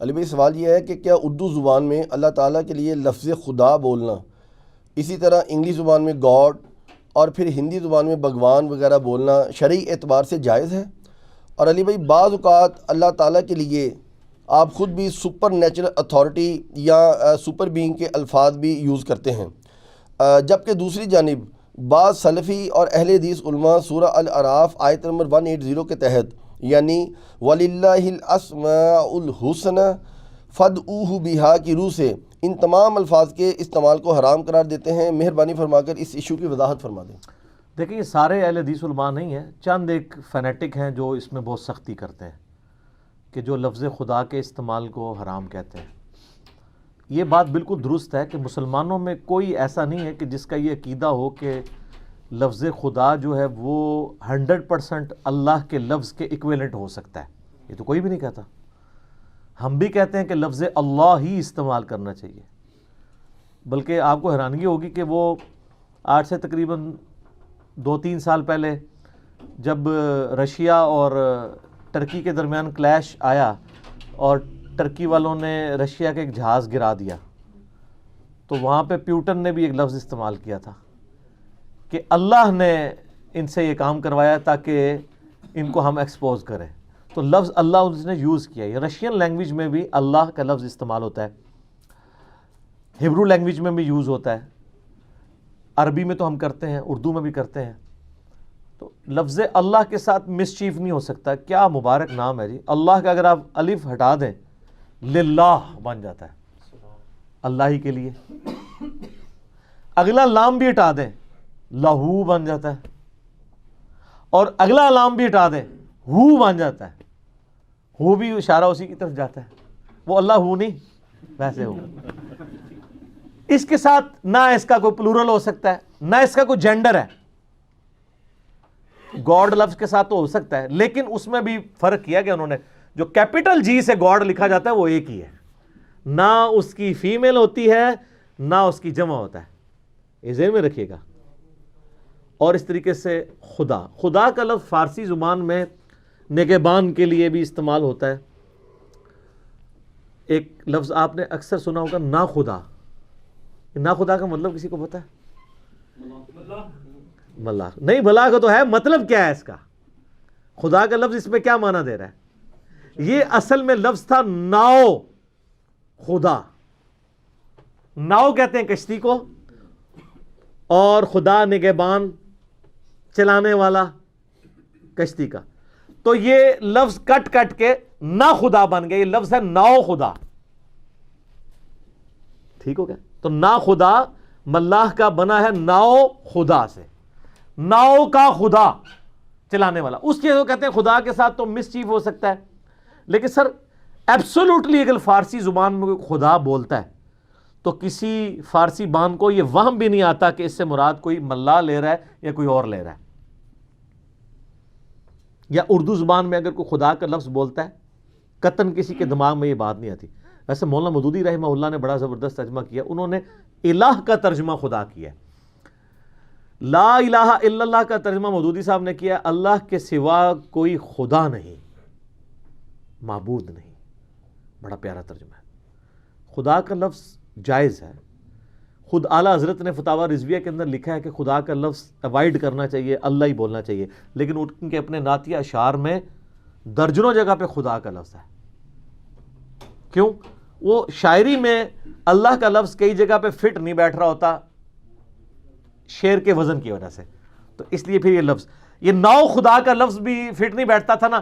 علی بھائی سوال یہ ہے کہ کیا اردو زبان میں اللہ تعالیٰ کے لیے لفظ خدا بولنا، اسی طرح انگلش زبان میں گاڈ اور پھر ہندی زبان میں بھگوان وغیرہ بولنا شرعی اعتبار سے جائز ہے؟ اور علی بھائی بعض اوقات اللہ تعالیٰ کے لیے آپ خود بھی سپر نیچرل اتھارٹی یا سپر بینگ کے الفاظ بھی یوز کرتے ہیں، جبکہ دوسری جانب بعض سلفی اور اہل حدیث علماء سورہ الاعراف آیت نمبر 180 کے تحت یعنی وَلِلَّهِ الْأَسْمَاءُ الْحُسْنَى فَادْعُوهُ بِهَا کی روح سے ان تمام الفاظ کے استعمال کو حرام قرار دیتے ہیں۔ مہربانی فرما کر اس ایشو کی وضاحت فرما دیں۔ دیکھیں یہ سارے اہل حدیث علماء نہیں ہیں، چند ایک فینیٹک ہیں جو اس میں بہت سختی کرتے ہیں کہ جو لفظ خدا کے استعمال کو حرام کہتے ہیں۔ یہ بات بالکل درست ہے کہ مسلمانوں میں کوئی ایسا نہیں ہے کہ جس کا یہ عقیدہ ہو کہ لفظ خدا جو ہے وہ 100% اللہ کے لفظ کے ایکویلنٹ ہو سکتا ہے، یہ تو کوئی بھی نہیں کہتا۔ ہم بھی کہتے ہیں کہ لفظ اللہ ہی استعمال کرنا چاہیے، بلکہ آپ کو حیرانگی ہوگی کہ وہ آج سے تقریباً 2-3 سال پہلے جب رشیا اور ٹرکی کے درمیان کلیش آیا اور ٹرکی والوں نے رشیا کے ایک جہاز گرا دیا، تو وہاں پہ پیوٹن نے بھی ایک لفظ استعمال کیا تھا کہ اللہ نے ان سے یہ کام کروایا تاکہ ان کو ہم ایکسپوز کریں، تو لفظ اللہ اس نے یوز کیا ہے۔ رشین لینگویج میں بھی اللہ کا لفظ استعمال ہوتا ہے، ہبرو لینگویج میں بھی یوز ہوتا ہے، عربی میں تو ہم کرتے ہیں، اردو میں بھی کرتے ہیں۔ تو لفظ اللہ کے ساتھ مسچیف نہیں ہو سکتا۔ کیا مبارک نام ہے جی، اللہ کا اگر آپ الف ہٹا دیں للہ بن جاتا ہے، اللہ ہی کے لیے۔ اگلا لام بھی ہٹا دیں لہو بن جاتا ہے، اور اگلا لام بھی ہٹا دیں ہو بن جاتا ہے، ہو بھی اشارہ اسی کی طرف جاتا ہے، وہ اللہ ہو نہیں ویسے ہو۔ اس کے ساتھ نہ اس کا کوئی پلورل ہو سکتا ہے، نہ اس کا کوئی جینڈر ہے۔ گاڈ لفظ کے ساتھ تو ہو سکتا ہے، لیکن اس میں بھی فرق کیا کہ انہوں نے جو کیپٹل جی سے گاڈ لکھا جاتا ہے وہ ایک ہی ہے، نہ اس کی فیمیل ہوتی ہے نہ اس کی جمع ہوتا ہے، یہ ذہن میں رکھیے گا۔ اور اس طریقے سے خدا کا لفظ فارسی زبان میں نگہبان کے لیے بھی استعمال ہوتا ہے۔ ایک لفظ آپ نے اکثر سنا ہوگا نا خدا۔ نا خدا کا مطلب کسی کو پتا ہے؟ ملاح نہیں، بلا کا تو ہے، مطلب کیا ہے اس کا؟ خدا کا لفظ اس میں کیا معنی دے رہا ہے؟ یہ اصل میں لفظ تھا ناؤ خدا۔ ناؤ کہتے ہیں کشتی کو، اور خدا نگہبان چلانے والا کشتی کا۔ تو یہ لفظ کٹ کٹ کے نا خدا بن گیا، یہ لفظ ہے ناؤ خدا۔ ٹھیک ہو گیا؟ تو نا خدا ملاح کا بنا ہے ناؤ خدا سے، ناؤ کا خدا چلانے والا۔ اس چیز کو کہتے ہیں خدا کے ساتھ تو مسچیف ہو سکتا ہے، لیکن سر ایبسولوٹلی اگر فارسی زبان میں کوئی خدا بولتا ہے تو کسی فارسی بان کو یہ وہم بھی نہیں آتا کہ اس سے مراد کوئی ملاح لے رہا ہے یا کوئی اور لے رہا ہے۔ یا اردو زبان میں اگر کوئی خدا کا لفظ بولتا ہے قطعاً کسی کے دماغ میں یہ بات نہیں آتی۔ ویسے مولانا مودودی رحمہ اللہ نے بڑا زبردست ترجمہ کیا، انہوں نے الہ کا ترجمہ خدا کیا ہے۔ لا الہ الا اللہ کا ترجمہ مودودی صاحب نے کیا، اللہ کے سوا کوئی خدا نہیں، معبود نہیں۔ بڑا پیارا ترجمہ ہے۔ خدا کا لفظ جائز ہے، خود اعلیٰ حضرت نے فتاوی رضویہ کے اندر لکھا ہے کہ خدا کا لفظ اوائڈ کرنا چاہیے، اللہ ہی بولنا چاہیے، لیکن ان کے اپنے نعتیہ اشعار میں درجنوں جگہ پہ خدا کا لفظ ہے۔ کیوں؟ وہ شاعری میں اللہ کا لفظ کئی جگہ پہ فٹ نہیں بیٹھ رہا ہوتا شعر کے وزن کی وجہ سے، تو اس لیے پھر یہ لفظ، یہ ناؤ خدا کا لفظ بھی فٹ نہیں بیٹھتا تھا نا،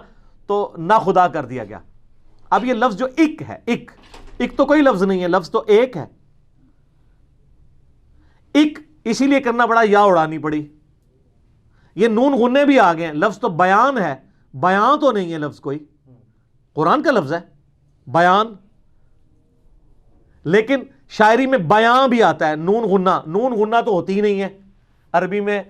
تو نہ خدا کر دیا گیا۔ اب یہ لفظ جو ایک ہے، ایک تو کوئی لفظ نہیں ہے، لفظ تو ایک ہے۔ ایک اسی لیے کرنا پڑا، یا اڑانی پڑی۔ یہ نون غنے بھی آ گئے ہیں، لفظ تو بیان ہے، بیان تو نہیں ہے لفظ کوئی، قرآن کا لفظ ہے بیان، لیکن شاعری میں بیان بھی آتا ہے، نون غنہ تو ہوتی ہی نہیں ہے عربی میں۔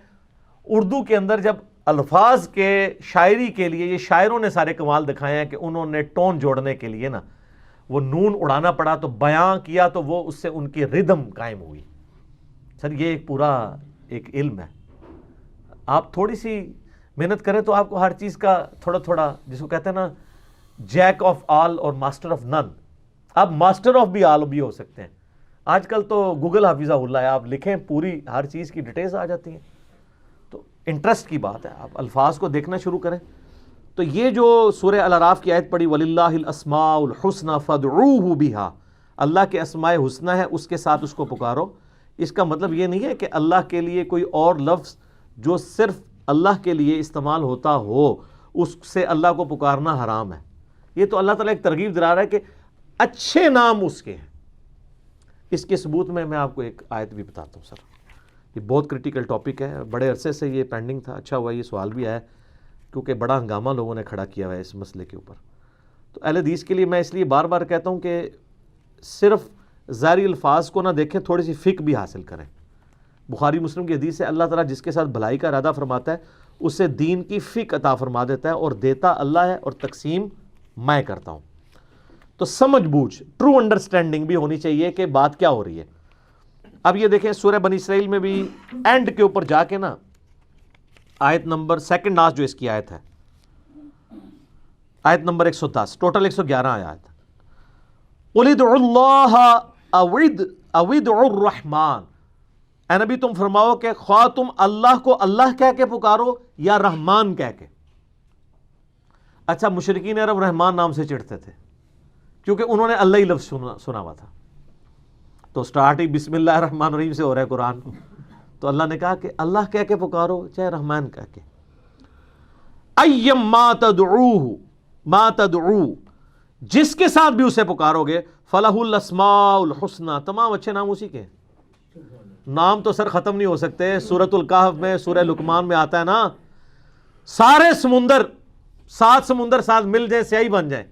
اردو کے اندر جب الفاظ کے شاعری کے لیے یہ شاعروں نے سارے کمال دکھائے ہیں کہ انہوں نے ٹون جوڑنے کے لیے نا وہ نون اڑانا پڑا، تو بیان کیا تو وہ اس سے ان کی ردم قائم ہوئی۔ سر یہ ایک پورا ایک علم ہے، آپ تھوڑی سی محنت کریں تو آپ کو ہر چیز کا تھوڑا تھوڑا، جس کو کہتے ہیں نا جیک آف آل اور ماسٹر آف نن، آپ ماسٹر آف بھی آل بھی ہو سکتے ہیں. آج کل تو گوگل حافظہ اللہ ہے, آپ لکھیں پوری ہر چیز کی ڈیٹیلز آ جاتی ہیں. تو انٹرسٹ کی بات ہے, آپ الفاظ کو دیکھنا شروع کریں. تو یہ جو سورہ الاعراف کی آیت پڑھی وَلِلَّهِ الْأَسْمَاءُ الْحُسْنَى فَادْعُوهُ بِهَا, اللہ کے اسماء حسنہ ہے, اس کے ساتھ اس کو پکارو. اس کا مطلب یہ نہیں ہے کہ اللہ کے لیے کوئی اور لفظ جو صرف اللہ کے لیے استعمال ہوتا ہو اس سے اللہ کو پکارنا حرام ہے. یہ تو اللہ تعالیٰ ایک ترغیب دلا رہا ہے کہ اچھے نام اس کے ہیں. اس کے ثبوت میں آپ کو ایک آیت بھی بتاتا ہوں سر. یہ بہت کرٹیکل ٹاپک ہے, بڑے عرصے سے یہ پینڈنگ تھا. اچھا ہوا یہ سوال بھی آیا کیونکہ بڑا ہنگامہ لوگوں نے کھڑا کیا ہوا ہے اس مسئلے کے اوپر. تو اہل حدیث کے لیے میں اس لیے بار بار کہتا ہوں کہ صرف ظاہری الفاظ کو نہ دیکھیں, تھوڑی سی فقہ بھی حاصل کریں. بخاری مسلم کی حدیث ہے اللہ تعالیٰ جس کے ساتھ بھلائی کا ارادہ فرماتا ہے اسے دین کی فقہ عطا فرما دیتا ہے, اور دیتا اللہ ہے اور تقسیم میں کرتا ہوں. تو سمجھ بوجھ, ٹرو انڈرسٹینڈنگ بھی ہونی چاہیے کہ بات کیا ہو رہی ہے. اب یہ دیکھیں سورہ بنی اسرائیل میں بھی اینڈ کے اوپر جا کے نا آیت نمبر سیکنڈ لاسٹ جو اس کی آیت ہے, آیت نمبر 110, ٹوٹل 111 آیات. قُلِ ادْعُوا اللَّهَ أَوِ ادْعُوا الرَّحْمَٰنَ, اے نبی تم فرماؤ کہ خواہ تم اللہ کو اللہ کہہ کے پکارو یا رحمان کہہ کے. اچھا مشرکین عرب رحمان نام سے چڑھتے تھے کیونکہ انہوں نے اللہ ہی لفظ سنا ہوا تھا. تو سٹارٹ ہی بسم اللہ الرحمن الرحیم سے ہو رہا ہے قرآن. تو اللہ نے کہا کہ اللہ کہہ کے پکارو چاہے رحمان کہہ کے. ایم ما تدعوہ ما تدعو, جس کے ساتھ بھی اسے پکارو گے, فلہ الاسماء الحسنى, تمام اچھے نام اسی کے. نام تو سر ختم نہیں ہو سکتے. سورۃ الکہف میں سورہ لقمان میں آتا ہے نا, سارے سمندر 7 سمندر ساتھ مل جائیں سیاہی بن جائیں,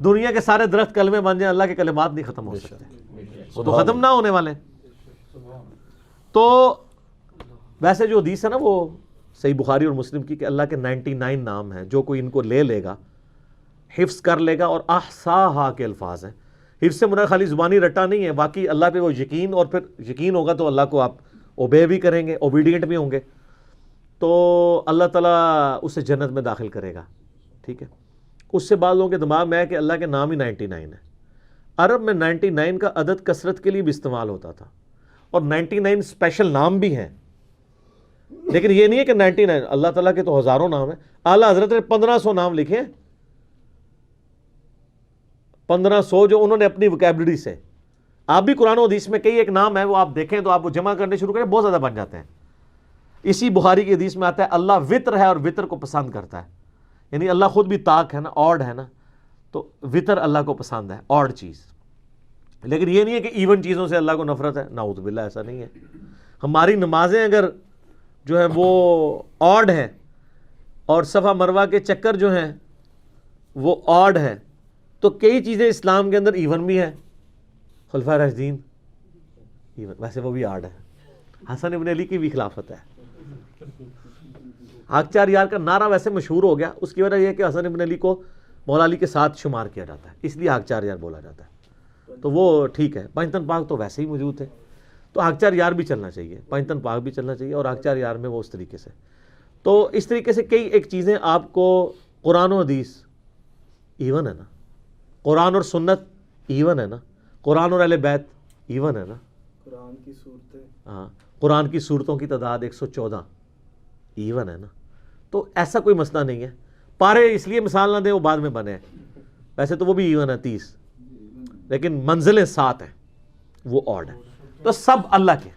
دنیا کے سارے درخت کلمے بن جائیں, اللہ کے کلمات نہیں ختم ہو سکتے, وہ تو ختم نہ ہونے والے. تو ویسے جو حدیث ہے نا وہ صحیح بخاری اور مسلم کی کہ اللہ کے 99 نام ہیں, جو کوئی ان کو لے لے گا حفظ کر لے گا, اور احصاہا کے الفاظ ہیں. حفظ سے مراد خالی زبانی رٹا نہیں ہے, باقی اللہ پہ وہ یقین, اور پھر یقین ہوگا تو اللہ کو آپ اوبے بھی کریں گے, اوبیڈینٹ بھی ہوں گے, تو اللہ تعالیٰ اسے جنت میں داخل کرے گا. ٹھیک ہے. اس سے بعض لوگوں کے دماغ میں ہے کہ اللہ کے نام ہی 99 ہے. عرب میں 99 کا عدد کثرت کے لیے بھی استعمال ہوتا تھا, اور 99 اسپیشل نام بھی ہیں, لیکن یہ نہیں ہے کہ 99. اللہ تعالیٰ کے تو ہزاروں نام ہیں. اعلیٰ حضرت نے 1500 نام لکھے ہیں, 1500 جو انہوں نے اپنی وکیبلری سے. آپ بھی قرآن و حدیث میں کئی ایک نام ہے وہ آپ دیکھیں تو آپ وہ جمع کرنے شروع کریں بہت زیادہ بن جاتے ہیں. اسی بخاری کی حدیث میں آتا ہے اللہ وطر ہے اور وطر کو پسند کرتا ہے, یعنی اللہ خود بھی طاق ہے نا, آڈ ہے نا, تو وطر اللہ کو پسند ہے, آڈ چیز. لیکن یہ نہیں ہے کہ ایون چیزوں سے اللہ کو نفرت ہے, نعوذ باللہ, ایسا نہیں ہے. ہماری نمازیں اگر جو ہے وہ آڈ ہیں اور صفا مروہ کے چکر جو ہیں وہ آڈ ہے, تو کئی چیزیں اسلام کے اندر ایون بھی ہیں. خلفائے راشدین ایون, ویسے وہ بھی آڈ ہے. حسن ابن علی کی بھی خلافت ہے. حق 4 یار کا نعرہ ویسے مشہور ہو گیا, اس کی وجہ یہ ہے کہ حسن ابن علی کو مولا علی کے ساتھ شمار کیا جاتا ہے, اس لیے حق 4 یار بولا جاتا ہے. تو وہ ٹھیک ہے. پنجتن پاک تو ویسے ہی موجود تھے, تو حق 4 یار بھی چلنا چاہیے, پنجتن پاک بھی چلنا چاہیے, اور حق 4 یار میں وہ اس طریقے سے. تو اس طریقے سے کئی ایک چیزیں آپ کو قرآن و حدیث ایون ہے نا, قرآن اور سنت ایون ہے نا, قرآن اور اہل بیت ایون ہے نا, قرآن کی صورتیں, ہاں قرآن کی صورتوں کی تعداد 114 ایون ہے نا. تو ایسا کوئی مسئلہ نہیں ہے. پارے اس لیے مثال نہ دیں وہ بعد میں بنے ہیں, ویسے تو وہ بھی ایون ہے 30, لیکن منزلیں 7 ہیں وہ آڈ ہیں. تو سب اللہ کے,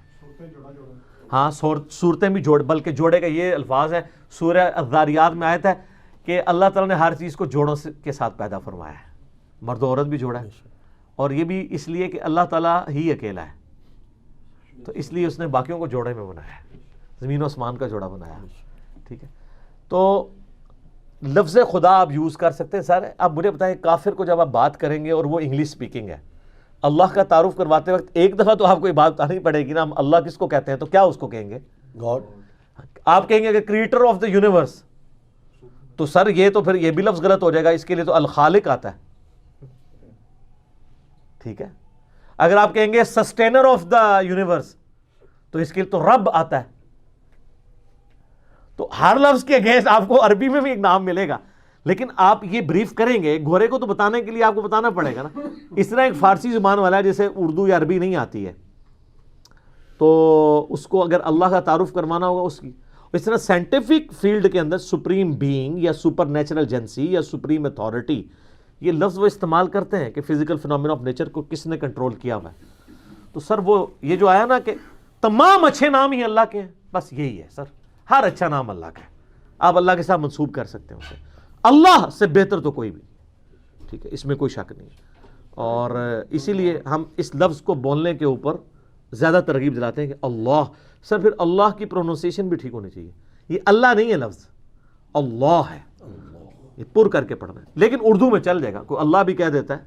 ہاں صورتیں بھی جوڑ, بلکہ جوڑے کا یہ الفاظ ہے سورہ الذاریات میں آیت ہے کہ اللہ تعالیٰ نے ہر چیز کو جوڑوں کے ساتھ پیدا فرمایا ہے, مرد و عورت بھی جوڑا ہے, اور یہ بھی اس لیے کہ اللہ تعالیٰ ہی اکیلا ہے, تو اس لیے اس نے باقیوں کو جوڑے میں بنایا ہے, زمین و آسمان کا جوڑا بنایا. ٹھیک ہے. تو لفظ خدا آپ یوز کر سکتے ہیں سارے. اب مجھے بتائیں کافر کو جب آپ بات کریں گے اور وہ انگلش سپیکنگ ہے, اللہ کا تعارف کرواتے وقت ایک دفعہ تو آپ کو یہ بات بتانی پڑے گی نا, ہم اللہ کس کو کہتے ہیں, تو کیا اس کو کہیں گے؟ گاڈ. آپ کہیں گے کہ کریٹر آف دا یونیورس, تو سر یہ تو پھر یہ بھی لفظ غلط ہو جائے گا, اس کے لیے تو الخالق آتا ہے. ٹھیک ہے. اگر آپ کہیں گے سسٹینر آف دا یونیورس, تو اس کے لیے تو رب آتا ہے. تو ہر لفظ کے اگینسٹ آپ کو عربی میں بھی ایک نام ملے گا, لیکن آپ یہ بریف کریں گے گھوڑے کو تو بتانے کے لیے آپ کو بتانا پڑے گا نا. اس طرح ایک فارسی زبان والا ہے جیسے اردو یا عربی نہیں آتی ہے تو اس کو اگر اللہ کا تعارف کروانا ہوگا اس کی. اس طرح سائنٹیفک فیلڈ کے اندر سپریم بینگ یا سپر نیچرل جنسی یا سپریم اتھارٹی یہ لفظ وہ استعمال کرتے ہیں کہ فزیکل فنومینا آف نیچر کو کس نے کنٹرول کیا ہوا ہے. تو سر وہ یہ جو آیا نا کہ تمام اچھے نام ہی اللہ کے ہیں, بس یہی ہے سر, ہر اچھا نام اللہ کا ہے, آپ اللہ کے ساتھ منسوب کر سکتے ہیں اسے. اللہ سے بہتر تو کوئی بھی, ٹھیک ہے, اس میں کوئی شک نہیں. اور اسی لیے ہم اس لفظ کو بولنے کے اوپر زیادہ ترغیب دلاتے ہیں کہ اللہ. سر پھر اللہ کی پروننسیشن بھی ٹھیک ہونی چاہیے. یہ اللہ نہیں ہے لفظ, اللہ ہے, یہ پر کر کے پڑھنا ہے. لیکن اردو میں چل جائے گا, کوئی اللہ بھی کہہ دیتا ہے,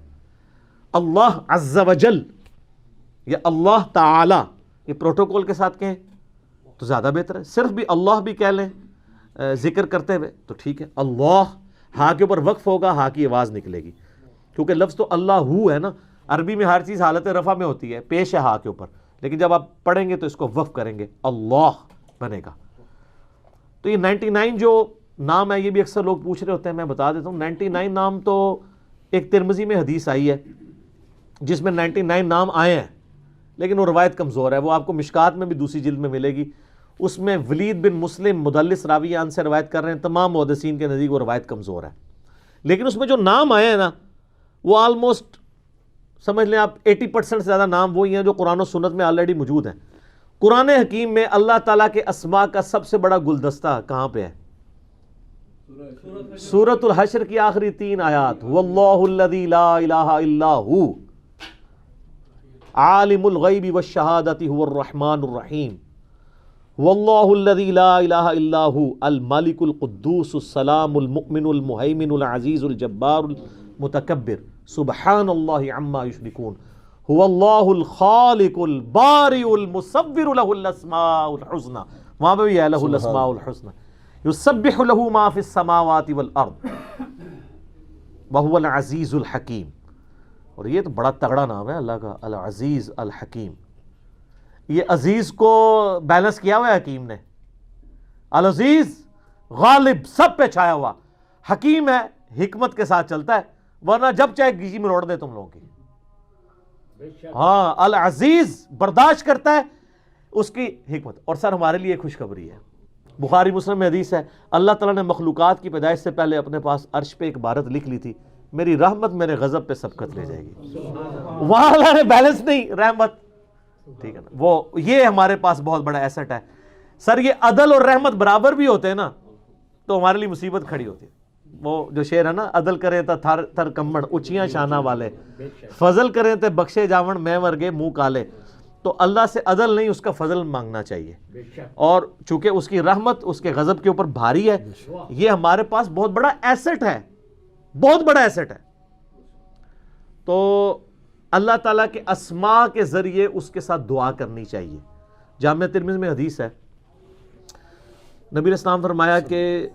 اللہ عز و جل یا اللہ تعالی, یہ پروٹوکول کے ساتھ کہیں تو زیادہ بہتر ہے. صرف بھی اللہ بھی کہہ لیں ذکر کرتے ہوئے تو ٹھیک ہے. اللہ ہاں کے اوپر وقف ہوگا, ہاں کی آواز نکلے گی, کیونکہ لفظ تو اللہ ہو ہے نا. عربی میں ہر چیز حالت رفع میں ہوتی ہے, پیش ہے ہاں کے اوپر, لیکن جب آپ پڑھیں گے تو اس کو وقف کریں گے, اللہ بنے گا. تو یہ 99 جو نام ہے یہ بھی اکثر لوگ پوچھ رہے ہوتے ہیں, میں بتا دیتا ہوں. 99 نام تو ایک ترمذی میں حدیث آئی ہے جس میں 99 نام آئے ہیں, لیکن وہ روایت کمزور ہے. وہ آپ کو مشکات میں بھی دوسری جلد میں ملے گی. اس میں ولید بن مسلم مدلس راویان سے روایت کر رہے ہیں, تمام محدثین کے نزدیک وہ روایت کمزور ہے. لیکن اس میں جو نام آئے ہیں نا وہ آلموسٹ سمجھ لیں آپ 80% سے زیادہ نام وہی ہیں جو قرآن و سنت میں آلریڈی موجود ہیں. قرآن حکیم میں اللہ تعالیٰ کے اسماء کا سب سے بڑا گلدستہ کہاں پہ ہے؟ سورۃ الحشر کی آخری 3 آیات, واللہ الذی لا الہ الا ہو عالم الغیب والشہادۃ هو الرحمن الرحیم, واللہ الذی لا الہ الا ہو الملک القدوس السلام المؤمن المہیمن العزیز الجبار المتکبر سبحان اللہ عما یشرکون, هو اللہ الخالق البارئ المصور له الاسماء الحسنى, وہاں پہ بھی ہے له الاسماء الحسنى, یسبح له ما فی السماوات والارض وهو العزیز الحکیم. اور یہ تو بڑا تگڑا نام ہے اللہ کا, العزیز الحکیم. یہ عزیز کو بیلنس کیا ہوا ہے حکیم نے, العزیز غالب سب پہ چھایا ہوا, حکیم ہے حکمت کے ساتھ چلتا ہے, ورنہ جب چاہے گیجی میں روڑ دے تم لوگوں کی. ہاں العزیز برداشت کرتا ہے اس کی حکمت. اور سر ہمارے لیے خوشخبری ہے, بخاری مسلم میں حدیث ہے, اللہ تعالیٰ نے مخلوقات کی پیدائش سے پہلے اپنے پاس عرش پہ ایک عبارت لکھ لی تھی, میری رحمت میرے غضب پہ سبقت لے جائے گی. وہاں اللہ نے بیلنس نہیں, رحمت, ٹھیک ہے نا, وہ یہ ہمارے پاس بہت بڑا ایسٹ ہے. سر یہ عدل اور رحمت برابر بھی ہوتے ہیں نا تو ہمارے لیے مصیبت کھڑی ہوتی ہے. وہ جو شعر ہے نا, عدل کریں تا تھر تھر کمبڑ اونچیاں شانہ والے, فضل کریں تے بخشے جاون میں ورگے منہ کالے. تو اللہ سے عدل نہیں, اس کا فضل مانگنا چاہیے. اور چونکہ اس کی رحمت اس کے غضب کے اوپر بھاری ہے, یہ ہمارے پاس بہت بڑا ایسٹ ہے, بہت بڑا ایسٹ ہے. تو اللہ تعالیٰ کے اسماء کے ذریعے اس کے ساتھ دعا کرنی چاہیے. جامعہ ترمذی میں حدیث ہے, نبی علیہ السلام فرمایا کہ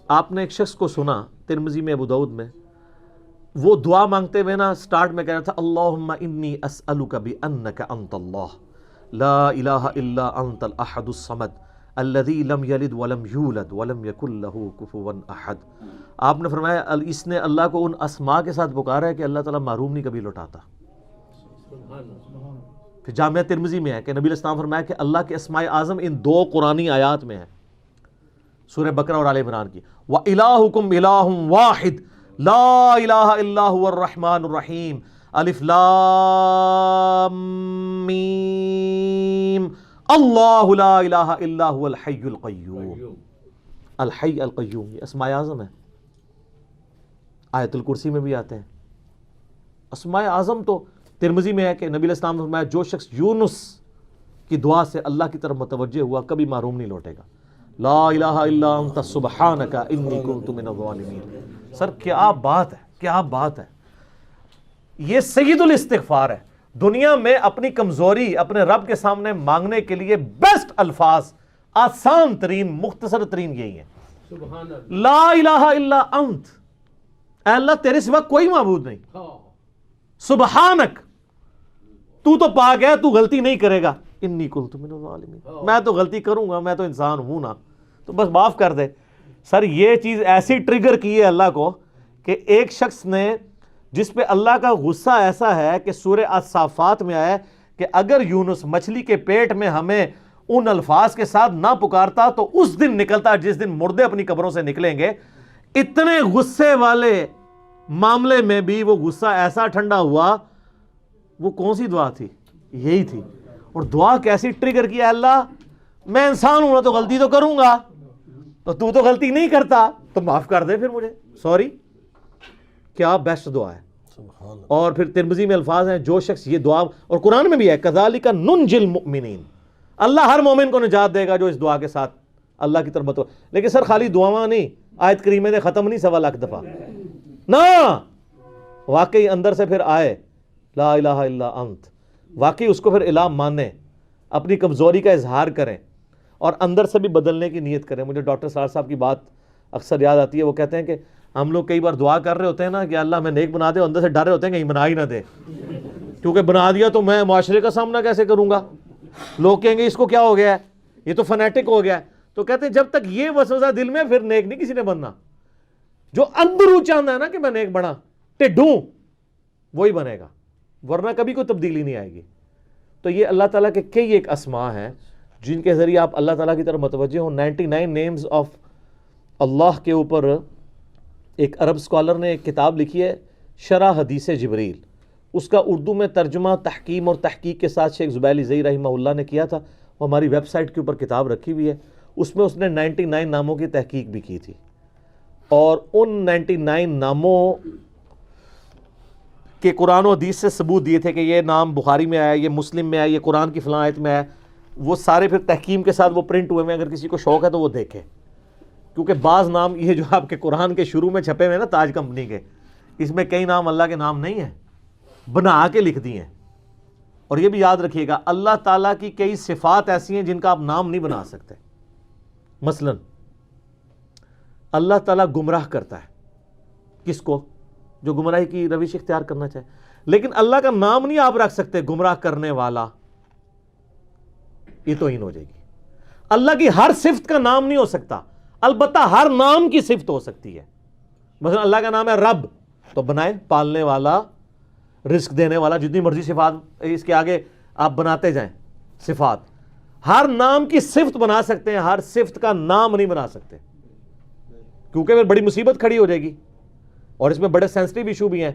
آپ نے ایک شخص کو سنا, ترمذی میں ابو داؤد میں, وہ دعا مانگتے ہوئے نا سٹارٹ میں کہہ رہا تھا, اللہم انی اسألک بانک انت اللہ لا الہ الا انت الاحد الصمد الذی لم یلد ولم یولد ولم یکن لہ کفوا احد. آپ نے فرمایا اس نے اللہ کو ان اسماء کے ساتھ پکارا ہے کہ اللہ تعالیٰ محروم نہیں کبھی لوٹاتا. پھر جامعہ ترمذی میں ہے کہ نبی علیہ السلام فرمایا کہ اللہ کے اسماء اعظم ان 2 قرآنی آیات میں ہیں, سورہ بقرہ اور آل عمران کی, وَإِلَٰهُكُمْ إِلَٰهٌ وَاحِدٌ لَا إِلَٰهَ إِلَّا هُوَ الرَّحْمَٰنُ الرَّحِيمُ الف لام میم اللہ لا الہ الا هو الحی القیوم. الحی القیوم یہ اسماء اعظم ہے, آیت الکرسی میں بھی آتے ہیں. اسماء اعظم تو ترمذی میں ہے کہ نبی علیہ السلام نے فرمایا جو شخص یونس کی دعا سے اللہ کی طرف متوجہ ہوا کبھی محروم نہیں لوٹے گا. لا الہ الا انت سبحانک انی کنت من الظالمین. سر کیا بات ہے, کیا بات ہے. یہ سید الاستغفار ہے. دنیا میں اپنی کمزوری اپنے رب کے سامنے مانگنے کے لیے بیسٹ الفاظ, آسان ترین, مختصر ترین یہی ہیں. لا الہ الا انت, اے اللہ تیرے سوا کوئی معبود نہیں. سبحانک, تو پاک ہے, تو غلطی نہیں کرے گا. انی کنت من الظالمین, میں تو غلطی کروں گا, میں تو انسان ہوں نا, تو بس معاف کر دے. سر یہ چیز ایسی ٹریگر کی ہے اللہ کو کہ ایک شخص نے جس پہ اللہ کا غصہ ایسا ہے کہ سورہ الصافات میں آیا ہے کہ اگر یونس مچھلی کے پیٹ میں ہمیں ان الفاظ کے ساتھ نہ پکارتا تو اس دن نکلتا جس دن مردے اپنی قبروں سے نکلیں گے. اتنے غصے والے معاملے میں بھی وہ غصہ ایسا ٹھنڈا ہوا. وہ کون سی دعا تھی؟ یہی تھی. اور دعا کیسی ٹریگر کیا اللہ، میں انسان ہوں نا تو غلطی تو کروں گا، تو تو غلطی نہیں کرتا تو معاف کر دے پھر مجھے، سوری. کیا بیسٹ دعا ہے. اور پھر ترمذی میں الفاظ ہیں جو شخص یہ دعا، اور قرآن میں بھی ہے کذالک ننجی المؤمنین، اللہ ہر مومن کو نجات دے گا جو اس دعا کے ساتھ اللہ کی طرف متوجہ. لیکن سر خالی دعاواں نہیں، آیت کریمہ نے ختم نہیں 1.25 لاکھ دفعہ نہ، واقعی اندر سے پھر آئے لا الہ الا انت، واقعی اس کو پھر الہ مانیں، اپنی کمزوری کا اظہار کریں اور اندر سے بھی بدلنے کی نیت کریں. مجھے ڈاکٹر سار صاحب کی بات اکثر یاد آتی ہے. وہ کہتے ہیں کہ ہم لوگ کئی بار دعا کر رہے ہوتے ہیں نا کہ اللہ میں نیک بنا دے، اندر سے ڈر رہے ہوتے ہیں کہیں بنا ہی نہ دے، کیونکہ بنا دیا تو میں معاشرے کا سامنا کیسے کروں گا، لوگ کہیں گے اس کو کیا ہو گیا ہے، یہ تو فنیٹک ہو گیا ہے. تو کہتے ہیں جب تک یہ وسوسہ دل میں، پھر نیک نہیں کسی نے بننا. جو اندروں چاہتا ہے نا کہ میں نیک بنا، ٹڈوں، وہی بنے گا، ورنہ کبھی کوئی تبدیلی نہیں آئے گی. تو یہ اللہ تعالیٰ کے کئی ایک اسماء ہیں جن کے ذریعے آپ اللہ تعالیٰ کی طرف متوجہ ہوں. 99 نیمز آف اللہ کے اوپر ایک عرب اسکالر نے ایک کتاب لکھی ہے شرح حدیث جبریل، اس کا اردو میں ترجمہ تحکیم اور تحقیق کے ساتھ شیخ زبیلی زئی رحمہ اللہ نے کیا تھا. وہ ہماری ویب سائٹ کے اوپر کتاب رکھی ہوئی ہے. اس میں اس نے 99 ناموں کی تحقیق بھی کی تھی، اور ان 99 ناموں کہ قرآن و حدیث سے ثبوت دیے تھے کہ یہ نام بخاری میں آیا، یہ مسلم میں آیا، یہ قرآن کی فلاں آیت میں آیا. وہ سارے پھر تحکیم کے ساتھ وہ پرنٹ ہوئے ہیں. اگر کسی کو شوق ہے تو وہ دیکھے، کیونکہ بعض نام یہ جو آپ کے قرآن کے شروع میں چھپے ہوئے ہیں نا تاج کمپنی کے، اس میں کئی نام اللہ کے نام نہیں ہیں، بنا کے لکھ دیے ہیں. اور یہ بھی یاد رکھیے گا اللہ تعالیٰ کی کئی صفات ایسی ہیں جن کا آپ نام نہیں بنا سکتے. مثلا اللہ تعالیٰ گمراہ کرتا ہے کس کو؟ جو گمراہی کی روش اختیار کرنا چاہے. لیکن اللہ کا نام نہیں آپ رکھ سکتے گمراہ کرنے والا، یہ توہین ہو جائے گی. اللہ کی ہر صفت کا نام نہیں ہو سکتا، البتہ ہر نام کی صفت ہو سکتی ہے. مثلا اللہ کا نام ہے رب، تو بنائے پالنے والا، رزق دینے والا، جتنی مرضی صفات اس کے آگے آپ بناتے جائیں صفات. ہر نام کی صفت بنا سکتے ہیں، ہر صفت کا نام نہیں بنا سکتے، کیونکہ پھر بڑی مصیبت کھڑی ہو جائے گی. اور اس میں بڑے سینسٹیو ایشو بھی ہیں.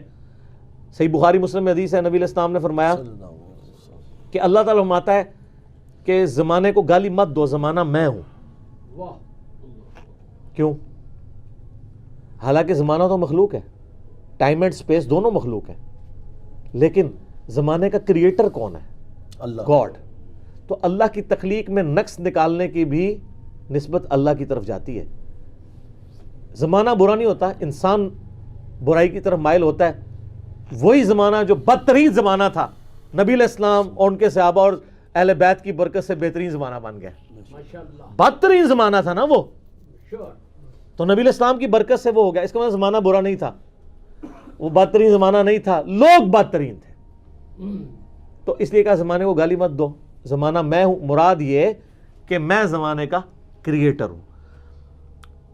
صحیح بخاری مسلم میں حدیث ہے، نبی علیہ السلام نے فرمایا کہ اللہ تعالیٰ فرماتا ہے کہ زمانے کو گالی مت دو، زمانہ میں ہوں. کیوں؟ حالانکہ زمانہ تو مخلوق ہے، ٹائم اینڈ سپیس دونوں مخلوق ہیں، لیکن زمانے کا کریٹر کون ہے؟ اللہ، گاڈ. تو اللہ کی تخلیق میں نقص نکالنے کی بھی نسبت اللہ کی طرف جاتی ہے. زمانہ برا نہیں ہوتا، انسان برائی کی طرف مائل ہوتا ہے. وہی زمانہ جو بدترین زمانہ تھا، نبی علیہ السلام اور ان کے صحابہ اور اہل بیت کی برکت سے بہترین زمانہ بن گیا. بدترین زمانہ تھا نا وہ، تو نبی علیہ السلام کی برکت سے وہ ہو گیا. اس کا مطلب زمانہ برا نہیں تھا، وہ بدترین زمانہ نہیں تھا، لوگ بدترین تھے. تو اس لیے کہا زمانے کو گالی مت دو، زمانہ میں ہوں. مراد یہ کہ میں زمانے کا کریٹر ہوں.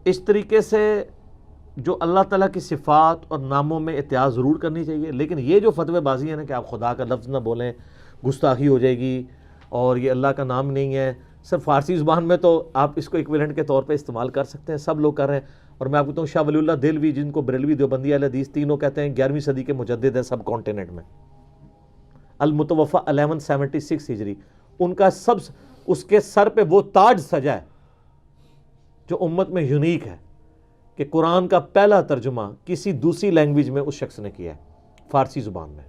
اس طریقے سے جو اللہ تعالیٰ کی صفات اور ناموں میں احتیاط ضرور کرنی چاہیے. لیکن یہ جو فتوے بازی ہے نا کہ آپ خدا کا لفظ نہ بولیں، گستاخی ہو جائے گی، اور یہ اللہ کا نام نہیں ہے. صرف فارسی زبان میں تو آپ اس کو ایکویلنٹ کے طور پہ استعمال کر سکتے ہیں، سب لوگ کر رہے ہیں. اور میں آپ کو کہتا ہوں شاہ ولی اللہ دہلوی، جن کو بریلوی، دیوبندی، اہل حدیث تینوں کہتے ہیں، 11ویں صدی کے مجدد ہیں سب کانٹیننٹ میں. المتوفی 1176 ہجری، ان کا اس کے سر پہ وہ تاج سجا ہے جو امت میں یونیک ہے کہ قرآن کا پہلا ترجمہ کسی دوسری لینگویج میں اس شخص نے کیا ہے، فارسی زبان میں.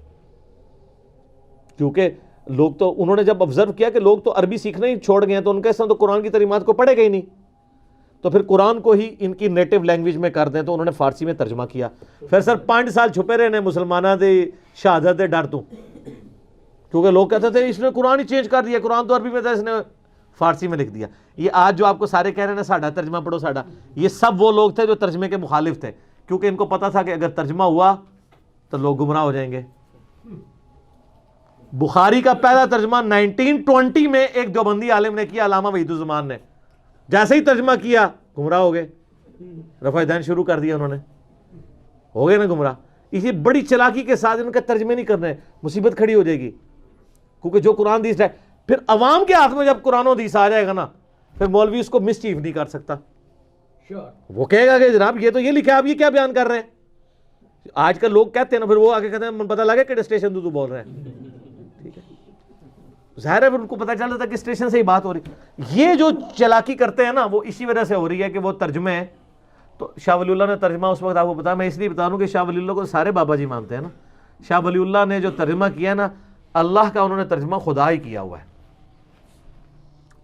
کیونکہ لوگ تو انہوں نے جب آبزرو کیا کہ لوگ تو عربی سیکھنا ہی چھوڑ گئے ہیں، تو ان کا اس طرح تو قرآن کی تعلیمات کو پڑھے گا ہی نہیں، تو پھر قرآن کو ہی ان کی نیٹو لینگویج میں کر دیں. تو انہوں نے فارسی میں ترجمہ کیا. پھر سر 5 سال چھپے رہے نے مسلمانہ دے شہادت دے ڈر تو، کیونکہ لوگ کہتے تھے اس نے قرآن ہی چینج کر دیا، قرآن تو عربی میں تھا، اس نے فارسی میں لکھ دیا. یہ آج جو آپ کو سارے کہہ رہے ہیں ساڈا ترجمہ پڑھو ساڈا، یہ سب وہ لوگ تھے جو ترجمے کے مخالف تھے، کیونکہ ان کو پتا تھا کہ اگر ترجمہ ہوا تو لوگ گمراہ ہو جائیں گے. بخاری کا پہلا ترجمہ 1920 میں ایک دیوبندی عالم نے کیا، علامہ وحید الزمان نے. جیسے ہی ترجمہ کیا گمراہ ہو گئے. رفع دین شروع کر دیا انہوں نے, ہو گئے نا گمراہ. اسی بڑی چلاکی کے ساتھ ان کا ترجمے نہیں کرنے, مصیبت کھڑی ہو جائے گی, کیونکہ جو قرآن حدیث ہے پھر عوام کے ہاتھ میں جب قرآن و حدیث آ جائے گا نا, پھر مولوی اس کو مس چیف نہیں کر سکتا. وہ کہے گا کہ جناب یہ تو یہ لکھا ہے, آپ یہ کیا بیان کر رہے ہیں. آج کل لوگ کہتے ہیں نا, پھر وہ آگے کہتے ہیں پتہ لگا کہ اسٹیشن تو بول رہے ہیں. ٹھیک ہے, ظاہر ہے پھر ان کو پتہ چل رہا تھا کہ اسٹیشن سے ہی بات ہو رہی. یہ جو چلاکی کرتے ہیں نا وہ اسی وجہ سے ہو رہی ہے کہ وہ ترجمے ہیں. تو شاہ ولی اللہ نے ترجمہ اس وقت آپ کو پتا, میں اس لیے بتا دوں کہ شاہ ولی اللہ کو سارے بابا جی مانتے ہیں نا. شاہ ولی اللہ نے جو ترجمہ کیا نا, اللہ کا انہوں نے ترجمہ خدا ہی کیا ہوا ہے.